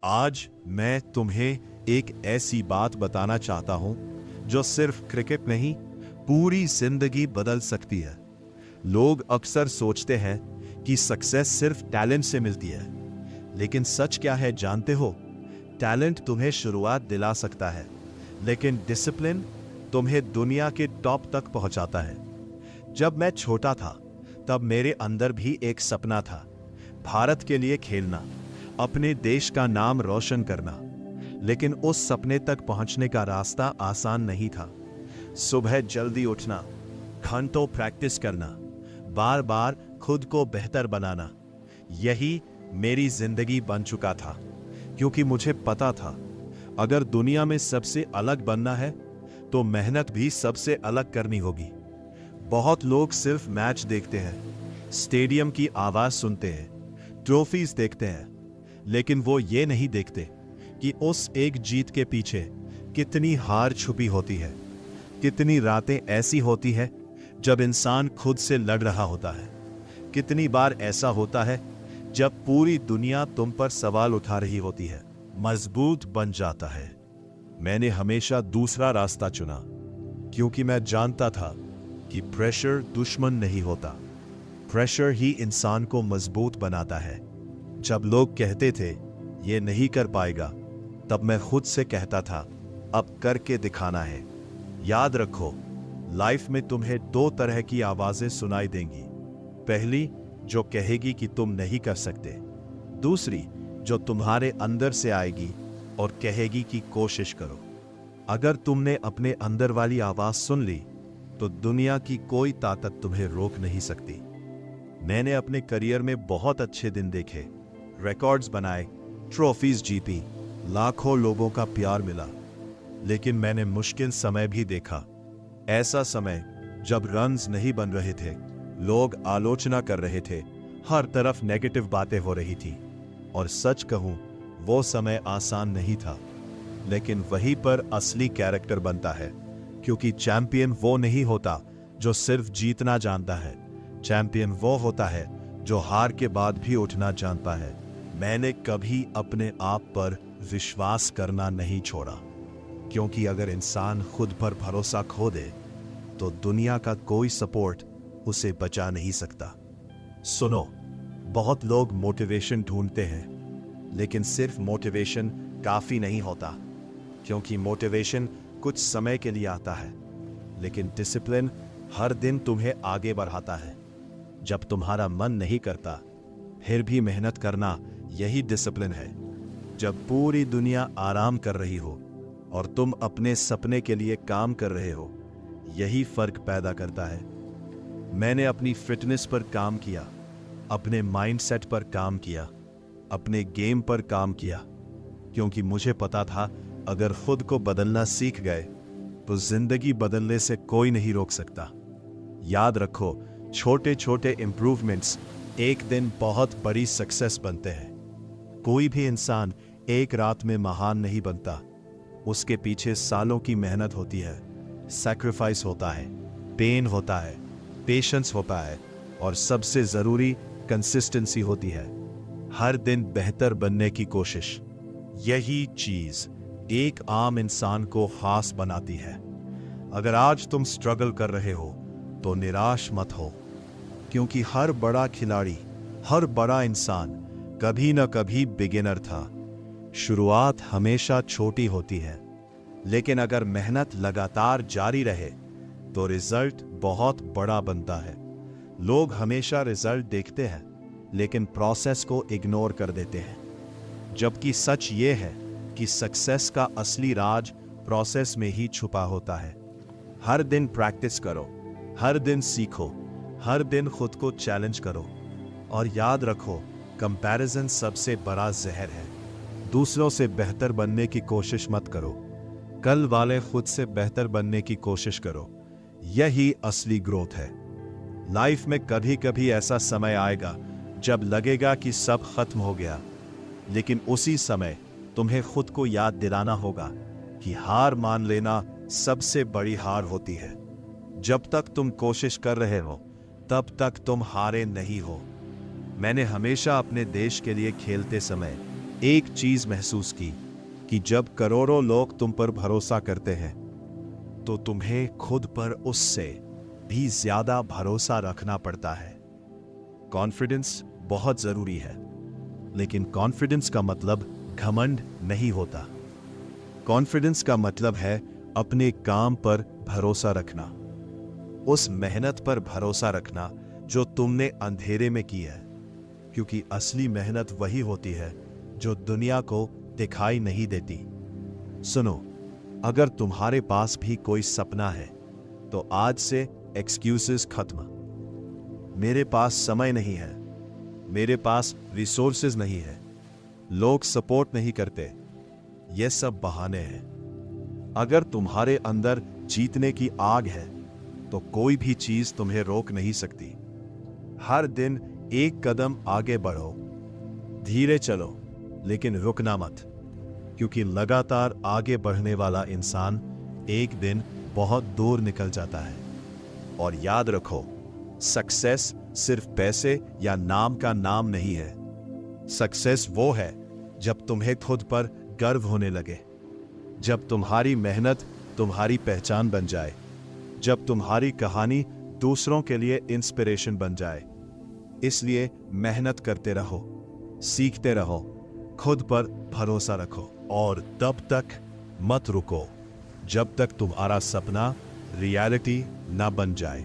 आज मैं तुम्हें एक ऐसी बात बताना चाहता हूं जो सिर्फ क्रिकेट नहीं, पूरी जिंदगी बदल सकती है। लोग अक्सर सोचते हैं कि सक्सेस सिर्फ टैलेंट से मिलती है, लेकिन सच क्या है जानते हो? टैलेंट तुम्हें शुरुआत दिला सकता है, लेकिन डिसिप्लिन तुम्हें दुनिया के टॉप तक पहुंचाता है। जब मैं छोटा था, तब मेरे अंदर भी एक सपना था, भारत के लिए खेलना, अपने देश का नाम रोशन करना। लेकिन उस सपने तक पहुंचने का रास्ता आसान नहीं था। सुबह जल्दी उठना, घंटों प्रैक्टिस करना, बार बार खुद को बेहतर बनाना, यही मेरी जिंदगी बन चुका था। क्योंकि मुझे पता था, अगर दुनिया में सबसे अलग बनना है तो मेहनत भी सबसे अलग करनी होगी। बहुत लोग सिर्फ मैच देखते हैं, स्टेडियम की आवाज सुनते हैं, ट्रॉफीज देखते हैं, लेकिन वो ये नहीं देखते कि उस एक जीत के पीछे कितनी हार छुपी होती है, कितनी रातें ऐसी होती है जब इंसान खुद से लड़ रहा होता है, कितनी बार ऐसा होता है जब पूरी दुनिया तुम पर सवाल उठा रही होती है। मजबूत बन जाता है। मैंने हमेशा दूसरा रास्ता चुना, क्योंकि मैं जानता था कि प्रेशर दुश्मन नहीं होता, प्रेशर ही इंसान को मजबूत बनाता है। जब लोग कहते थे ये नहीं कर पाएगा, तब मैं खुद से कहता था अब करके दिखाना है। याद रखो, लाइफ में तुम्हें दो तरह की आवाजें सुनाई देंगी। पहली जो कहेगी कि तुम नहीं कर सकते, दूसरी जो तुम्हारे अंदर से आएगी और कहेगी कि कोशिश करो। अगर तुमने अपने अंदर वाली आवाज सुन ली तो दुनिया की कोई ताकत तुम्हें रोक नहीं सकती। मैंने अपने करियर में बहुत अच्छे दिन देखे, रिकॉर्ड्स बनाए, ट्रॉफीज जीती, लाखों लोगों का प्यार मिला। लेकिन मैंने मुश्किल समय भी देखा, ऐसा समय जब रन्स नहीं बन रहे थे, लोग आलोचना कर रहे थे, हर तरफ नेगेटिव बातें हो रही थी। और सच कहूं, वो समय आसान नहीं था, लेकिन वहीं पर असली कैरेक्टर बनता है। क्योंकि चैंपियन वो नहीं होता जो सिर्फ जीतना जानता है, चैंपियन वो होता है जो हार के बाद भी उठना जानता है। मैंने कभी अपने आप पर विश्वास करना नहीं छोड़ा, क्योंकि अगर इंसान खुद पर भरोसा खो दे तो दुनिया का कोई सपोर्ट उसे बचा नहीं सकता। सुनो, बहुत लोग मोटिवेशन ढूंढते हैं, लेकिन सिर्फ मोटिवेशन काफी नहीं होता। क्योंकि मोटिवेशन कुछ समय के लिए आता है, लेकिन डिसिप्लिन हर दिन तुम्हें आगे बढ़ाता है। जब तुम्हारा मन नहीं करता, फिर भी मेहनत करना, यही डिसिप्लिन है। जब पूरी दुनिया आराम कर रही हो और तुम अपने सपने के लिए काम कर रहे हो, यही फर्क पैदा करता है। मैंने अपनी फिटनेस पर काम किया, अपने माइंडसेट पर काम किया, अपने गेम पर काम किया, क्योंकि मुझे पता था अगर खुद को बदलना सीख गए तो जिंदगी बदलने से कोई नहीं रोक सकता। याद रखो, छोटे छोटे इंप्रूवमेंट्स एक दिन बहुत बड़ी सक्सेस बनते हैं। कोई भी इंसान एक रात में महान नहीं बनता, उसके पीछे सालों की मेहनत होती है, सैक्रिफाइस होता है, पेन होता है, पेशेंस होता है, और सबसे जरूरी कंसिस्टेंसी होती है। हर दिन बेहतर बनने की कोशिश, यही चीज एक आम इंसान को खास बनाती है। अगर आज तुम स्ट्रगल कर रहे हो तो निराश मत हो, क्योंकि हर बड़ा खिलाड़ी, हर बड़ा इंसान कभी न कभी बिगिनर था। शुरुआत हमेशा छोटी होती है, लेकिन अगर मेहनत लगातार जारी रहे तो रिजल्ट बहुत बड़ा बनता है। लोग हमेशा रिजल्ट देखते हैं, लेकिन प्रोसेस को इग्नोर कर देते हैं। जबकि सच ये है कि सक्सेस का असली राज प्रोसेस में ही छुपा होता है। हर दिन प्रैक्टिस करो, हर दिन सीखो, हर दिन खुद को चैलेंज करो, और याद रखो, कंपैरिजन सबसे बड़ा जहर है। दूसरों से बेहतर बनने की कोशिश मत करो, कल वाले खुद से बेहतर बनने की कोशिश करो। यही असली ग्रोथ है। लाइफ में कभी कभी ऐसा समय आएगा जब लगेगा कि सब खत्म हो गया, लेकिन उसी समय तुम्हें खुद को याद दिलाना होगा कि हार मान लेना सबसे बड़ी हार होती है। जब तक तुम कोशिश कर रहे हो, तब तक तुम हारे नहीं हो। मैंने हमेशा अपने देश के लिए खेलते समय एक चीज महसूस की कि जब करोड़ों लोग तुम पर भरोसा करते हैं तो तुम्हें खुद पर उससे भी ज्यादा भरोसा रखना पड़ता है। कॉन्फिडेंस बहुत जरूरी है, लेकिन कॉन्फिडेंस का मतलब घमंड नहीं होता। कॉन्फिडेंस का मतलब है अपने काम पर भरोसा रखना, उस मेहनत पर भरोसा रखना जो तुमने अंधेरे में की है, क्योंकि असली मेहनत वही होती है जो दुनिया को दिखाई नहीं देती। सुनो, अगर तुम्हारे पास भी कोई सपना है तो आज से एक्सक्यूजेस खत्म। मेरे पास समय नहीं है, मेरे पास रिसोर्सेज नहीं है, लोग सपोर्ट नहीं करते, ये सब बहाने हैं। अगर तुम्हारे अंदर जीतने की आग है तो कोई भी चीज तुम्हें रोक नहीं सकती। हर दिन एक कदम आगे बढ़ो, धीरे चलो, लेकिन रुकना मत, क्योंकि लगातार आगे बढ़ने वाला इंसान एक दिन बहुत दूर निकल जाता है। और याद रखो, सक्सेस सिर्फ पैसे या नाम का नाम नहीं है। सक्सेस वो है जब तुम्हें खुद पर गर्व होने लगे, जब तुम्हारी मेहनत तुम्हारी पहचान बन जाए, जब तुम्हारी कहानी दूसरों के लिए इंस्पिरेशन बन जाए। इसलिए मेहनत करते रहो, सीखते रहो, खुद पर भरोसा रखो और तब तक मत रुको जब तक तुम्हारा सपना रियलिटी ना बन जाए।